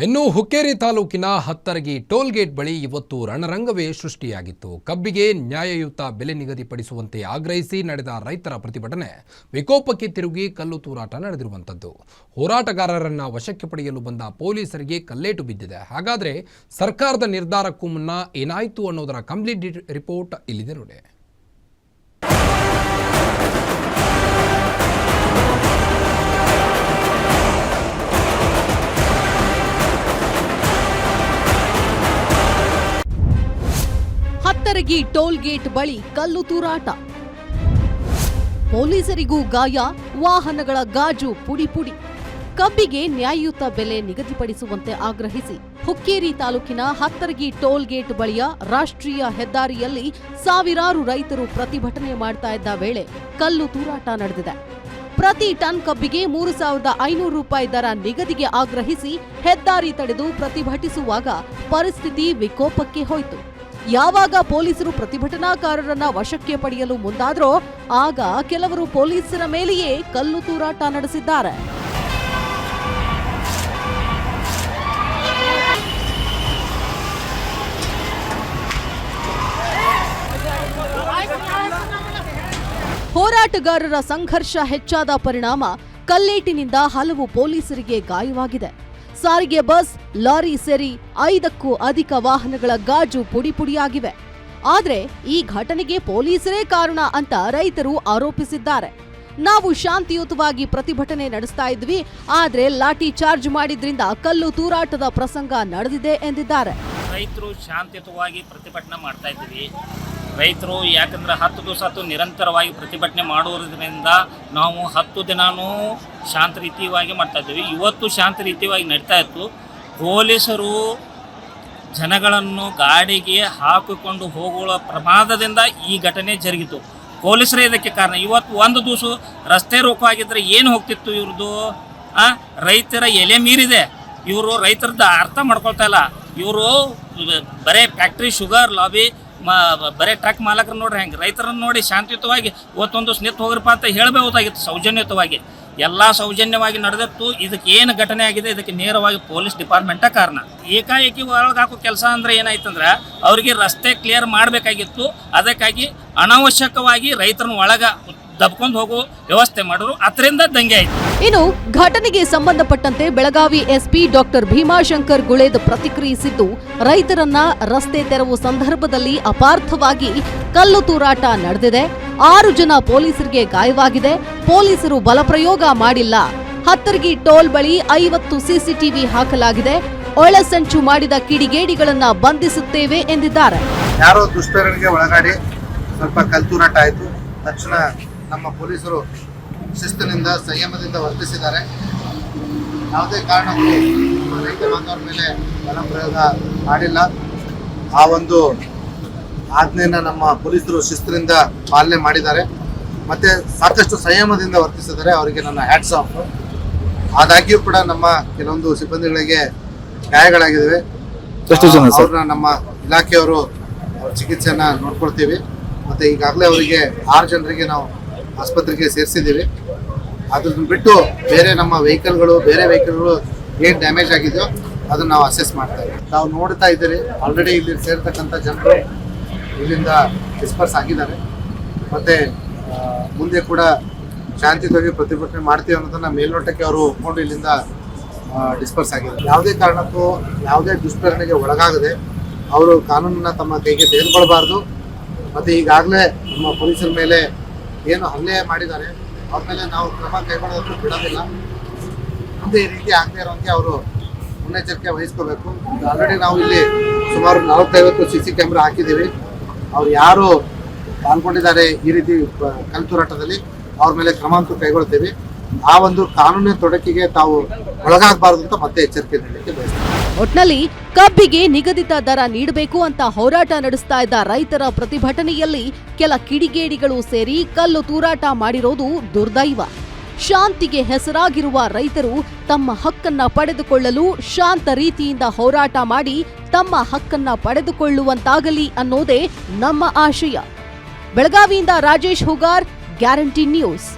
ಇನ್ನು ಹುಕ್ಕೇರಿ ತಾಲೂಕಿನ ಹತ್ತರಗಿ toll gate ಬಳಿ ಇವತ್ತು ರಣರಂಗವೇ ಸೃಷ್ಟಿಯಾಗಿತ್ತು. ಕಬ್ಬಿಗೆ ನ್ಯಾಯಯುತ ಬೆಲೆ ನಿಗದಿಪಡಿಸುವಂತೆ ಆಗ್ರಹಿಸಿ ನಡೆದ ರೈತರ ಪ್ರತಿಭಟನೆ ವಿಕೋಪಕ್ಕೆ ತಿರುಗಿ ಕಲ್ಲು ತೂರಾಟ ನಡೆದಿರುವಂಥದ್ದು. ಹೋರಾಟಗಾರರನ್ನ ವಶಕ್ಕೆ ಪಡೆಯಲು ಬಂದ ಪೊಲೀಸರಿಗೆ ಕಲ್ಲೇಟು ಬಿದ್ದಿದೆ. ಹಾಗಾದರೆ ಸರ್ಕಾರದ ನಿರ್ಧಾರಕ್ಕೂ ಮುನ್ನ ಏನಾಯಿತು ಅನ್ನೋದರ ಕಂಪ್ಲೀಟ್ ರಿಪೋರ್ಟ್ ಇಲ್ಲಿದೆ ನೋಡಿ. ಹತ್ತರಗಿ ಟೋಲ್ ಗೇಟ್ ಬಳಿ ಕಲ್ಲು ತೂರಾಟ, ಪೊಲೀಸರಿಗೂ ಗಾಯ, ವಾಹನಗಳ ಗಾಜು ಪುಡಿ ಪುಡಿ. ಕಬ್ಬಿಗೆ ನ್ಯಾಯಯುತ ಬೆಲೆ ನಿಗದಿಪಡಿಸುವಂತೆ ಆಗ್ರಹಿಸಿ ಹುಕ್ಕೇರಿ ತಾಲೂಕಿನ ಹತ್ತರಗಿ ಟೋಲ್ ಗೇಟ್ ಬಳಿಯ ರಾಷ್ಟ್ರೀಯ ಹೆದ್ದಾರಿಯಲ್ಲಿ ಸಾವಿರಾರು ರೈತರು ಪ್ರತಿಭಟನೆ ಮಾಡ್ತಾ ಇದ್ದ ವೇಳೆ ಕಲ್ಲು ತೂರಾಟ ನಡೆದಿದೆ. ಪ್ರತಿ ಟನ್ ಕಬ್ಬಿಗೆ 3,500 ರೂಪಾಯಿ ದರ ನಿಗದಿಗೆ ಆಗ್ರಹಿಸಿ ಹೆದ್ದಾರಿ ತಡೆದು ಪ್ರತಿಭಟಿಸುವಾಗ ಪರಿಸ್ಥಿತಿ ವಿಕೋಪಕ್ಕೆ ಹೋಯಿತು. ಯಾವಾಗ ಪೊಲೀಸರು ಪ್ರತಿಭಟನಾಕಾರರನ್ನ ವಶಕ್ಕೆ ಪಡೆಯಲು ಮುಂದಾದ್ರೋ ಆಗ ಕೆಲವರು ಪೊಲೀಸರ ಮೇಲೆಯೇ ಕಲ್ಲು ತೂರಾಟ ನಡೆಸಿದ್ದಾರೆ. ಹೋರಾಟಗಾರರ ಸಂಘರ್ಷ ಹೆಚ್ಚಾದ ಪರಿಣಾಮ ಕಲ್ಲೇಟಿನಿಂದ ಹಲವು ಪೊಲೀಸರಿಗೆ ಗಾಯವಾಗಿದೆ. ಸಾರಿಗೆ ಬಸ್, ಲಾರಿ ಸೇರಿ 5ಕ್ಕೂ ಅಧಿಕ ವಾಹನಗಳ ಗಾಜು ಪುಡಿ ಪುಡಿಯಾಗಿವೆ. ಆದ್ರೆ ಈ ಘಟನೆಗೆ ಪೊಲೀಸರೇ ಕಾರಣ ಅಂತ ರೈತರು ಆರೋಪಿಸಿದ್ದಾರೆ. ನಾವು ಶಾಂತಿಯುತವಾಗಿ ಪ್ರತಿಭಟನೆ ನಡೆಸ್ತಾ ಇದ್ವಿ, ಆದ್ರೆ ಲಾಠಿ ಚಾರ್ಜ್ ಮಾಡಿದ್ರಿಂದ ಕಲ್ಲು ತೂರಾಟದ ಪ್ರಸಂಗ ನಡೆದಿದೆ ಎಂದಿದ್ದಾರೆ. ರೈತರು ಶಾಂತಿಯುತವಾಗಿ ಪ್ರತಿಭಟನೆ ಮಾಡ್ತಾ ಇದ್ವಿ. ರೈತರು ಯಾಕಂದ್ರೆ 10 ದಿವಸ ನಿರಂತರವಾಗಿ ಪ್ರತಿಭಟನೆ ಮಾಡುವುದರಿಂದ ನಾವು 10 ದಿನಾನೂ ಶಾಂತ ರೀತಿಯಾಗಿ ಮಾಡ್ತಾ ಇದ್ದೀವಿ. ಇವತ್ತು ಶಾಂತ ರೀತಿಯಾಗಿ ನಡೀತಾ ಇತ್ತು. ಪೊಲೀಸರು ಜನಗಳನ್ನು ಗಾಡಿಗೆ ಹಾಕಿಕೊಂಡು ಹೋಗುವ ಪ್ರಮಾದದಿಂದ ಈ ಘಟನೆ ಜರುಗಿತು. ಪೊಲೀಸರೇ ಇದಕ್ಕೆ ಕಾರಣ. ಇವತ್ತು ಒಂದು ದಿವಸ ರಸ್ತೆ ರೋಕವಾಗಿದ್ದರೆ ಏನು ಹೋಗ್ತಿತ್ತು ಇವ್ರದ್ದು? ರೈತರ ಎಲೆ ಮೀರಿದೆ. ಇವರು ರೈತರದ್ದು ಅರ್ಥ ಮಾಡ್ಕೊಳ್ತಾ ಇಲ್ಲ. ಇವರು ಬರೇ ಫ್ಯಾಕ್ಟ್ರಿ, ಶುಗರ್ ಲಾಬಿ, ಬರೇ ಟ್ರಕ್ ಮಾಲಕರು ನೋಡ್ರಿ ಹೆಂಗೆ ರೈತರನ್ನು ನೋಡಿ ಶಾಂತಿಯುತವಾಗಿ ಇವತ್ತೊಂದು ನಿಂತು ಹೋಗ್ರಪ್ಪ ಅಂತ ಹೇಳಬಹುದಾಗಿತ್ತು. ಸೌಜನ್ಯಯುತವಾಗಿ ಎಲ್ಲ ಸೌಜನ್ಯವಾಗಿ ನಡೆದಿತ್ತು. ಇದಕ್ಕೆ ಏನು ಘಟನೆ ಆಗಿದೆ, ಇದಕ್ಕೆ ನೇರವಾಗಿ ಪೊಲೀಸ್ ಡಿಪಾರ್ಟ್ಮೆಂಟ ಕಾರಣ. ಏಕಾಏಕಿ ಒಳಗೆ ಹಾಕೋ ಕೆಲಸ ಅಂದರೆ ಏನಾಯ್ತಂದ್ರೆ ಅವರಿಗೆ ರಸ್ತೆ ಕ್ಲಿಯರ್ ಮಾಡಬೇಕಾಗಿತ್ತು. ಅದಕ್ಕಾಗಿ ಅನಾವಶ್ಯಕವಾಗಿ ರೈತರನ್ನ ಒಳಗೆ ದಬ್ಕೊಂಡು ಹೋಗೋ ವ್ಯವಸ್ಥೆ ಮಾಡಿದ್ರು. ಅದರಿಂದ ದಂಗೆ ಆಯಿತು. ಇನ್ನು ಘಟನೆಗೆ ಸಂಬಂಧಪಟ್ಟಂತೆ ಬೆಳಗಾವಿ ಎಸ್ಪಿ ಡಾಕ್ಟರ್ ಭೀಮಾಶಂಕರ್ ಗುಳೇದ್ ಪ್ರತಿಕ್ರಿಯಿಸಿದ್ದು, ರೈತರನ್ನ ರಸ್ತೆ ತೆರವು ಸಂದರ್ಭದಲ್ಲಿ ಅಪಾರ್ಥವಾಗಿ ಕಲ್ಲು ತೂರಾಟ ನಡೆದಿದೆ. 6 ಜನ ಪೊಲೀಸರಿಗೆ ಗಾಯವಾಗಿದೆ. ಪೊಲೀಸರು ಬಲಪ್ರಯೋಗ ಮಾಡಿಲ್ಲ. ಹತ್ತರಗಿ ಟೋಲ್ ಬಳಿ 50 ಸಿಸಿಟಿವಿ ಹಾಕಲಾಗಿದೆ. ಒಳಸಂಚು ಮಾಡಿದ ಕಿಡಿಗೇಡಿಗಳನ್ನ ಬಂಧಿಸುತ್ತೇವೆ ಎಂದಿದ್ದಾರೆ. ಯಾರೋ ದುಷ್ಕರ್ಮಿಗೆ ಒಳಗಾಡಿ ಸ್ವಲ್ಪ ಕಲ್ತೂರಾಟ ಆಯಿತು. ತಕ್ಷಣ ನಮ್ಮ ಪೊಲೀಸರು ಶಿಸ್ತಿನಿಂದ, ಸಂಯಮದಿಂದ ವರ್ತಿಸಿದ್ದಾರೆ. ಯಾವುದೇ ಕಾರಣಕ್ಕೂ ರೈತ ಬಾಂಧವರ ಮೇಲೆ ಬಲಪ್ರಯೋಗ ಮಾಡಿಲ್ಲ. ಆ ಒಂದು ಆಜ್ಞೆಯನ್ನು ನಮ್ಮ ಪೊಲೀಸರು ಶಿಸ್ತಿನಿಂದ ಪಾಲನೆ ಮಾಡಿದ್ದಾರೆ. ಮತ್ತು ಸಾಕಷ್ಟು ಸಂಯಮದಿಂದ ವರ್ತಿಸಿದ್ದಾರೆ. ಅವರಿಗೆ ನನ್ನ ಹ್ಯಾಟ್ಸ್ ಆಫ್. ಆದಾಗ್ಯೂ ಕೂಡ ನಮ್ಮ ಕೆಲವೊಂದು ಸಿಬ್ಬಂದಿಗಳಿಗೆ ಗಾಯಗಳಾಗಿದ್ದಾವೆ. ಅವ್ರನ್ನ ನಮ್ಮ ಇಲಾಖೆಯವರು ಅವ್ರ ಚಿಕಿತ್ಸೆಯನ್ನು ನೋಡ್ಕೊಳ್ತೀವಿ. ಮತ್ತು ಈಗಾಗಲೇ ಅವರಿಗೆ 6 ಜನರಿಗೆ ನಾವು ಆಸ್ಪತ್ರೆಗೆ ಸೇರಿಸಿದ್ದೀವಿ. ಅದನ್ನು ಬಿಟ್ಟು ಬೇರೆ ನಮ್ಮ ವೆಹಿಕಲ್ಗಳು ಏನು ಡ್ಯಾಮೇಜ್ ಆಗಿದೆಯೋ ಅದನ್ನು ನಾವು ಅಸೆಸ್ ಮಾಡ್ತಾ ಇದ್ದೀವಿ. ನಾವು ನೋಡ್ತಾ ಇದ್ದೀರಿ, ಆಲ್ರೆಡಿ ಇಲ್ಲಿ ಸೇರ್ತಕ್ಕಂಥ ಜನರು ಇಲ್ಲಿಂದ ಡಿಸ್ಪರ್ಸ್ ಆಗಿದ್ದಾರೆ. ಮತ್ತು ಮುಂದೆ ಕೂಡ ಶಾಂತಿಯುತವಾಗಿ ಪ್ರತಿಭಟನೆ ಮಾಡ್ತೀವಿ ಅನ್ನೋದನ್ನು ಮೇಲ್ನೋಟಕ್ಕೆ ಅವರು ಒಪ್ಕೊಂಡು ಇಲ್ಲಿಂದ ಡಿಸ್ಪರ್ಸ್ ಆಗಿದ್ದಾರೆ. ಯಾವುದೇ ಕಾರಣಕ್ಕೂ ಯಾವುದೇ ದುಷ್ಕರ್ಮಿಗೆ ಒಳಗಾಗದೆ ಅವರು ಕಾನೂನನ್ನು ತಮ್ಮ ಕೈಗೆ ತೆಗೆದುಕೊಳ್ಬಾರ್ದು. ಮತ್ತು ಈಗಾಗಲೇ ನಮ್ಮ ಪೊಲೀಸರ ಮೇಲೆ ಏನು ಹಲ್ಲೆ ಮಾಡಿದ್ದಾರೆ ಅವ್ರ ಮೇಲೆ ನಾವು ಕ್ರಮ ಕೈಗೊಳ್ಳೋದನ್ನು ಬಿಡೋದಿಲ್ಲ. ಮುಂದೆ ಈ ರೀತಿ ಆಗದೆ ಇರೋಂಗೆ ಅವರು ಮುನ್ನೆಚ್ಚರಿಕೆ ವಹಿಸ್ಕೋಬೇಕು. ಆಲ್ರೆಡಿ ನಾವು ಇಲ್ಲಿ ಸುಮಾರು 40-50 CC ಕ್ಯಾಮ್ರಾ ಹಾಕಿದ್ದೀವಿ. ಅವ್ರು ಯಾರು ಪಾಲ್ಗೊಂಡಿದ್ದಾರೆ ಈ ರೀತಿ ಕಲ್ತೂರಾಟದಲ್ಲಿ ಅವ್ರ ಮೇಲೆ ಕ್ರಮ ಅಂತೂ ಕೈಗೊಳ್ತೀವಿ. ಆ ಒಂದು ಕಾನೂನಿನ ತೊಡಕಿಗೆ ತಾವು ಒಳಗಾಗಬಾರದು ಅಂತ ಮತ್ತೆ ಎಚ್ಚರಿಕೆ ನೀಡಲಿಕ್ಕೆ ಬಯಸ್ತೀವಿ. ಒಟ್ನಲ್ಲಿ ಕಬ್ಬಿಗೆ ನಿಗದಿತ ದರ ನೀಡಬೇಕು ಅಂತ ಹೋರಾಟ ನಡೆಸ್ತಾ ಇದ್ದ ರೈತರ ಪ್ರತಿಭಟನೆಯಲ್ಲಿ ಕೆಲ ಕಿಡಿಗೇಡಿಗಳು ಸೇರಿ ಕಲ್ಲು ತೂರಾಟ ಮಾಡಿರೋದು ದುರ್ದೈವ. ಶಾಂತಿಗೆ ಹೆಸರಾಗಿರುವ ರೈತರು ತಮ್ಮ ಹಕ್ಕನ್ನ ಪಡೆದುಕೊಳ್ಳಲು ಶಾಂತ ರೀತಿಯಿಂದ ಹೋರಾಟ ಮಾಡಿ ತಮ್ಮ ಹಕ್ಕನ್ನ ಪಡೆದುಕೊಳ್ಳುವಂತಾಗಲಿ ಅನ್ನೋದೇ ನಮ್ಮ ಆಶಯ. ಬೆಳಗಾವಿಯಿಂದ ರಾಜೇಶ್ ಹುಗಾರ್, ಗ್ಯಾರಂಟಿ ನ್ಯೂಸ್.